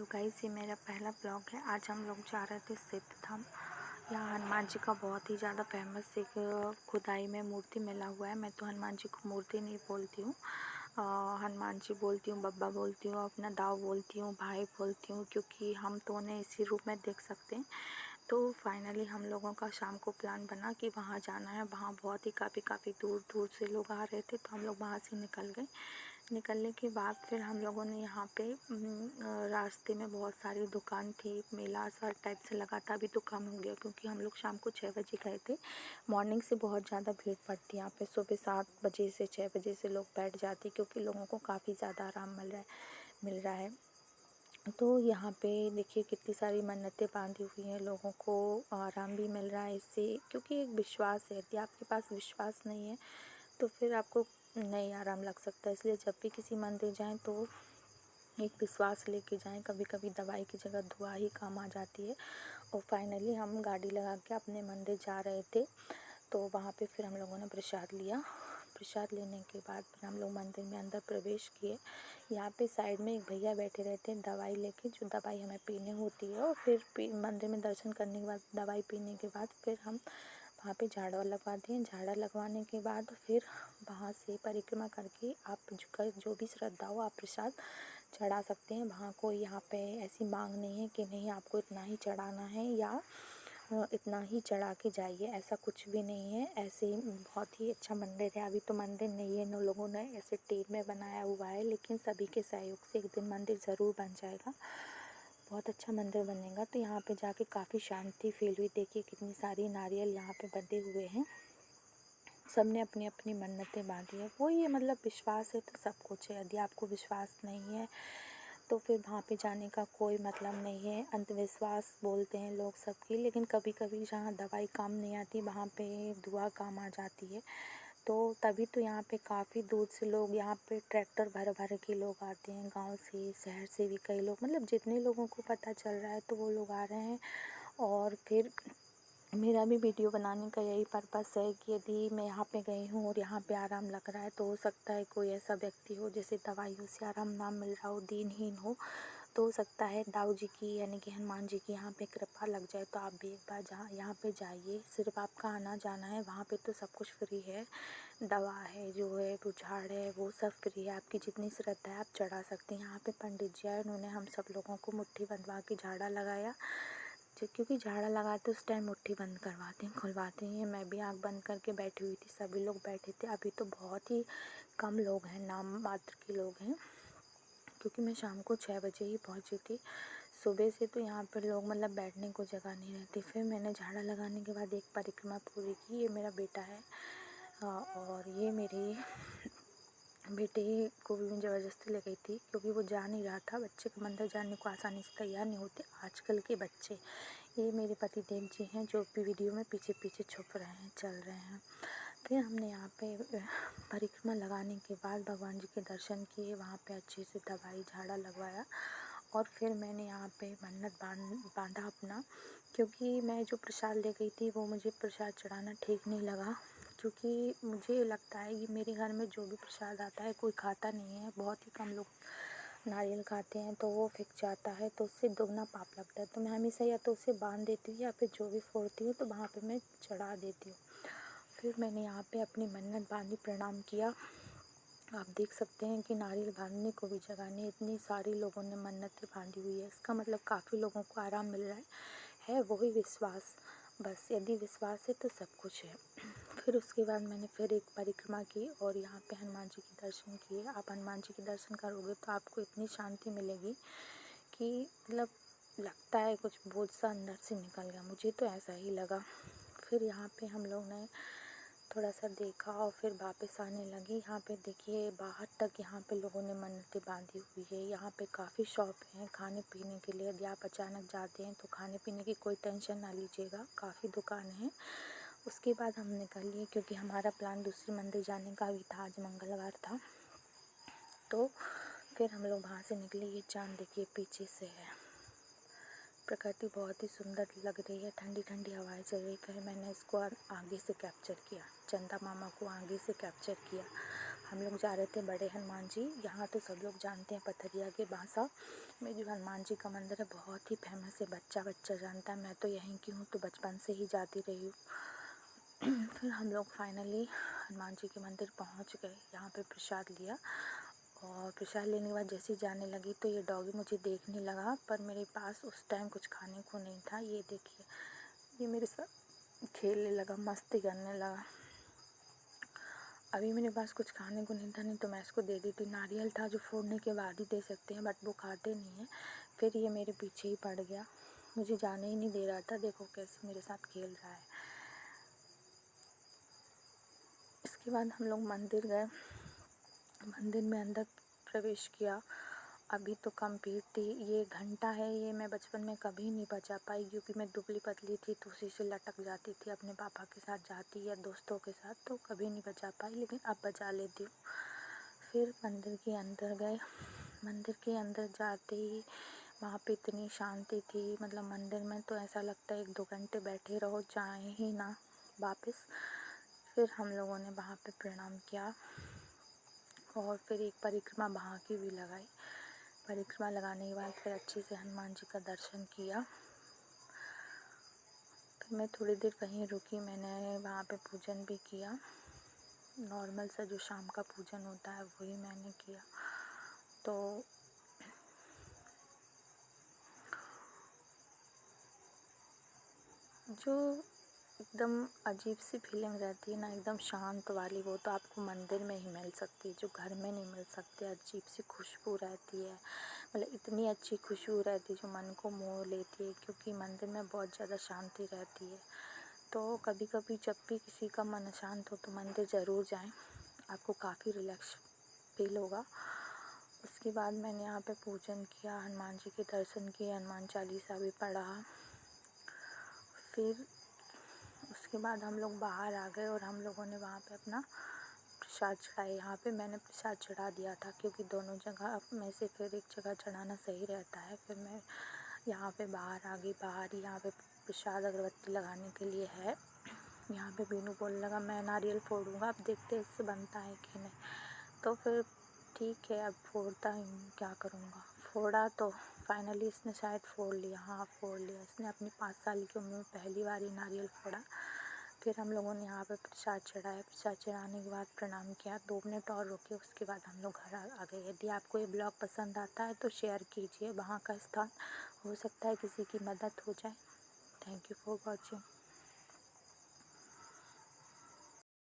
Hello guys, ये मेरा पहला ब्लॉग है। आज हम लोग जा रहे थे सिद्धधाम। यहाँ हनुमान जी का बहुत ही ज़्यादा फेमस एक खुदाई में मूर्ति मिला हुआ है। मैं तो हनुमान जी को मूर्ति नहीं बोलती हूँ, हनुमान जी बोलती हूँ, बब्बा बोलती हूँ, अपना दाव बोलती हूँ, भाई बोलती हूँ, क्योंकि हम तो उन्हें इसी रूप में देख सकते हैं। तो फाइनली हम लोगों का शाम को प्लान बना कि वहाँ जाना है। वहाँ बहुत ही काफ़ी दूर दूर से लोग आ रहे थे, तो हम लोग वहाँ से निकल गए। निकलने के बाद फिर हम लोगों ने यहाँ पे रास्ते में बहुत सारी दुकान थी, मेला सा टाइप से लगा था। अभी तो कम हो गया क्योंकि हम लोग शाम को 6 बजे गए थे। मॉर्निंग से बहुत ज़्यादा भीड़ पड़ती है यहाँ पे। सुबह 7 बजे से 6 बजे से लोग बैठ जाते हैं क्योंकि लोगों को काफ़ी ज़्यादा आराम मिल रहा है। तो यहाँ पे देखिए कितनी सारी मन्नतें बांधी हुई हैं, लोगों को आराम भी मिल रहा है इससे, क्योंकि एक विश्वास है। यदि आपके पास विश्वास नहीं है तो फिर आपको नहीं आराम लग सकता है। इसलिए जब भी किसी मंदिर जाएं तो एक विश्वास लेके जाएं। कभी कभी दवाई की जगह दुआ ही काम आ जाती है। और फाइनली हम गाड़ी लगा के अपने मंदिर जा रहे थे, तो वहाँ पे फिर हम लोगों ने प्रसाद लिया। प्रसाद लेने के बाद फिर हम लोग मंदिर में अंदर प्रवेश किए। यहाँ पे साइड में एक भैया बैठे रहते हैं दवाई लेके, जो दवाई हमें पीनी होती है। और फिर मंदिर में दर्शन करने के बाद, दवाई पीने के बाद फिर हम वहाँ पे झाड़ा लगवा दिए। झाड़ा लगवाने के बाद फिर वहाँ से परिक्रमा करके आप जो भी श्रद्धा हो आप प्रसाद चढ़ा सकते हैं। वहाँ कोई यहाँ पे ऐसी मांग नहीं है कि नहीं आपको इतना ही चढ़ाना है या इतना ही चढ़ा के जाइए, ऐसा कुछ भी नहीं है। ऐसे ही बहुत ही अच्छा मंदिर है। अभी तो मंदिर नहीं है, इन लोगों ने ऐसे टीम में बनाया हुआ है, लेकिन सभी के सहयोग से एक दिन मंदिर ज़रूर बन जाएगा। बहुत अच्छा मंदिर बनेगा। तो यहाँ पे जाके काफ़ी शांति फील हुई। देखिए कितनी सारी नारियल यहाँ पे बंधे हुए हैं। सब ने अपनी अपनी मन्नतें बांधी है। वो ये मतलब विश्वास है तो सब कुछ है। यदि आपको विश्वास नहीं है तो फिर वहाँ पे जाने का कोई मतलब नहीं है। अंधविश्वास बोलते हैं लोग सबकी, लेकिन कभी कभी जहाँ दवाई काम नहीं आती वहाँ पे दुआ काम आ जाती है। तो तभी तो यहाँ पे काफ़ी दूर से लोग, यहाँ पे ट्रैक्टर भर भर के लोग आते हैं, गांव से शहर से भी कई लोग, मतलब जितने लोगों को पता चल रहा है तो वो लोग आ रहे हैं। और फिर मेरा भी वीडियो बनाने का यही पर्पस है कि यदि मैं यहाँ पे गई हूँ और यहाँ पे आराम लग रहा है, तो हो सकता है कोई ऐसा व्यक्ति हो जिसे दवाइयों से आराम ना मिल रहा हो, दीनहीन हो, तो हो सकता है दाऊ जी की यानी कि हनुमान जी की यहाँ पे कृपा लग जाए। तो आप भी एक बार यहाँ पे जाइए। सिर्फ आपका आना जाना है, वहाँ पे तो सब कुछ फ्री है। दवा है, जो है वो झाड़ है, वो सब फ्री है। आपकी जितनी श्रद्धा है आप चढ़ा सकते हैं। यहाँ पे पंडित जी आए, उन्होंने हम सब लोगों को मुट्ठी बंधवा के झाड़ा लगाया। क्योंकि झाड़ा लगाते उस टाइम मुट्ठी बंद करवाते हैं, खुलवाते हैं। मैं भी आँख बंद करके बैठी हुई थी, सभी लोग बैठे थे। अभी तो बहुत ही कम लोग हैं, नाम मात्र के लोग हैं, क्योंकि मैं शाम को 6 बजे ही पहुंची थी। सुबह से तो यहाँ पर लोग मतलब बैठने को जगह नहीं रहती। फिर मैंने झाड़ा लगाने के बाद एक परिक्रमा पूरी की। ये मेरा बेटा है और ये मेरे बेटे को भी मैं ज़बरदस्ती ले गई थी, क्योंकि वो जा नहीं रहा था। बच्चे को मंदिर जाने को आसानी से तैयार नहीं होते आजकल के बच्चे। ये मेरे पति देव जी हैं जो भी वीडियो में पीछे पीछे छुप रहे हैं, चल रहे हैं। फिर हमने यहाँ पे परिक्रमा लगाने के बाद भगवान जी के दर्शन किए, वहाँ पे अच्छे से दवाई झाड़ा लगवाया। और फिर मैंने यहाँ पे मन्नत बांधा अपना, क्योंकि मैं जो प्रसाद ले गई थी वो मुझे प्रसाद चढ़ाना ठीक नहीं लगा। क्योंकि मुझे लगता है कि मेरे घर में जो भी प्रसाद आता है कोई खाता नहीं है, बहुत ही कम लोग नारियल खाते हैं, तो वो फिक जाता है, तो उससे दोगुना पाप लगता है। तो मैं हमेशा या तो उसे बांध देती हूँ या फिर जो भी फोड़ती हूँ तो वहाँ पे मैं चढ़ा देती हूँ। फिर मैंने यहाँ पे अपनी मन्नत बांधी, प्रणाम किया। आप देख सकते हैं कि नारियल बांधने को भी जगह नहीं, इतनी सारी लोगों ने मन्नतें बांधी हुई है। इसका मतलब काफ़ी लोगों को आराम मिल रहा है वही विश्वास। बस यदि विश्वास है तो सब कुछ है। फिर उसके बाद मैंने फिर एक परिक्रमा की और यहाँ पे हनुमान जी के दर्शन किए। आप हनुमान जी के दर्शन करोगे तो आपको इतनी शांति मिलेगी कि मतलब लगता है कुछ बोझ सा अंदर से निकल गया। मुझे तो ऐसा ही लगा। फिर यहाँ पे हम लोग ने थोड़ा सा देखा और फिर वापस आने लगी। यहाँ पे देखिए बाहर तक यहाँ पे लोगों ने मन्नतें बांधी हुई है। यहाँ पे काफ़ी शॉप हैं खाने पीने के लिए। यदि आप अचानक जाते हैं तो खाने पीने की कोई टेंशन ना लीजिएगा, काफ़ी दुकान है। उसके बाद हम निकल लिए, क्योंकि हमारा प्लान दूसरे मंदिर जाने का भी था, आज मंगलवार था। तो फिर हम लोग वहाँ से निकले। ये चाँद देखिए पीछे से है। प्रकृति बहुत ही सुंदर लग रही है, ठंडी ठंडी हवाएं चल रही। फिर मैंने इसको आगे से कैप्चर किया, चंदा मामा को आगे से कैप्चर किया। हम लोग जा रहे थे बड़े हनुमान जी। यहाँ तो सब लोग जानते हैं पथरिया के बासा में जो हनुमान जी का मंदिर है बहुत ही फेमस है, बच्चा बच्चा जानता है। मैं तो यहीं की हूँ तो बचपन से ही जाती रही हूँ। फिर हम लोग फाइनली हनुमान जी के मंदिर पहुँच गए। यहाँ पे प्रसाद लिया और प्रसाद लेने के बाद जैसे ही जाने लगी तो ये डॉगी मुझे देखने लगा, पर मेरे पास उस टाइम कुछ खाने को नहीं था। ये देखिए, ये मेरे साथ खेलने लगा, मस्ती करने लगा। अभी मेरे पास कुछ खाने को नहीं था, नहीं तो मैं इसको दे देती। नारियल था जो फोड़ने के बाद ही दे सकते हैं, बट वो खाते नहीं हैं। फिर ये मेरे पीछे ही पड़ गया, मुझे जाने ही नहीं दे रहा था। देखो कैसे मेरे साथ खेल रहा है। इसके बाद हम लोग मंदिर गए, मंदिर में अंदर प्रवेश किया। अभी तो कम भीड़ थी। ये घंटा है, ये मैं बचपन में कभी नहीं बजा पाई क्योंकि मैं दुबली पतली थी तो उसी से लटक जाती थी। अपने पापा के साथ जाती या दोस्तों के साथ तो कभी नहीं बजा पाई, लेकिन अब बजा लेती हूँ। फिर मंदिर के अंदर गए। मंदिर के अंदर जाते ही वहाँ पे इतनी शांति थी, मतलब मंदिर में तो ऐसा लगता है 1-2 घंटे बैठे रहो, जाए ही ना वापस। फिर हम लोगों ने वहाँ पे प्रणाम किया और फिर एक परिक्रमा वहाँ की भी लगाई। परिक्रमा लगाने के बाद फिर अच्छे से हनुमान जी का दर्शन किया। फिर मैं थोड़ी देर कहीं रुकी, मैंने वहाँ पे पूजन भी किया। नॉर्मल सा जो शाम का पूजन होता है वही मैंने किया। तो जो एकदम अजीब सी फीलिंग रहती है ना, एकदम शांत वाली, वो तो आपको मंदिर में ही मिल सकती है, जो घर में नहीं मिल सकती। अजीब सी खुशबू रहती है, मतलब इतनी अच्छी खुशबू रहती है जो मन को मोह लेती है, क्योंकि मंदिर में बहुत ज़्यादा शांति रहती है। तो कभी कभी जब भी किसी का मन अशांत हो तो मंदिर ज़रूर जाएं, आपको काफ़ी रिलैक्स फील होगा। उसके बाद मैंने यहाँ पे पूजन किया, हनुमान जी के दर्शन किए, हनुमान चालीसा भी पढ़ा। फिर उसके बाद हम लोग बाहर आ गए और हम लोगों ने वहाँ पे अपना प्रसाद चढ़ाया। यहाँ पे मैंने प्रसाद चढ़ा दिया था क्योंकि दोनों जगह में से फिर एक जगह चढ़ाना सही रहता है। फिर मैं यहाँ पे बाहर आ गई। बाहर ही यहाँ पे प्रसाद अगरबत्ती लगाने के लिए है। यहाँ पे बीनू बोलने लगा मैं नारियल फोड़ूंगा, अब देखते हैं इससे बनता है कि नहीं। तो फिर ठीक है, अब फोड़ता हूँ, क्या करूँगा। फोड़ा तो फाइनली इसने शायद फोड़ लिया, हाँ फोड़ लिया। इसने अपनी 5 साल की उम्र में पहली बार ही नारियल फोड़ा। फिर हम लोगों ने यहाँ पे प्रसाद चढ़ाया। प्रसाद चढ़ाने के बाद प्रणाम किया, 2 मिनट और रुके, उसके बाद हम लोग घर आ गए। यदि आपको ये ब्लॉग पसंद आता है तो शेयर कीजिए। वहाँ का स्थान हो सकता है किसी की मदद हो जाए। Thank you for watching.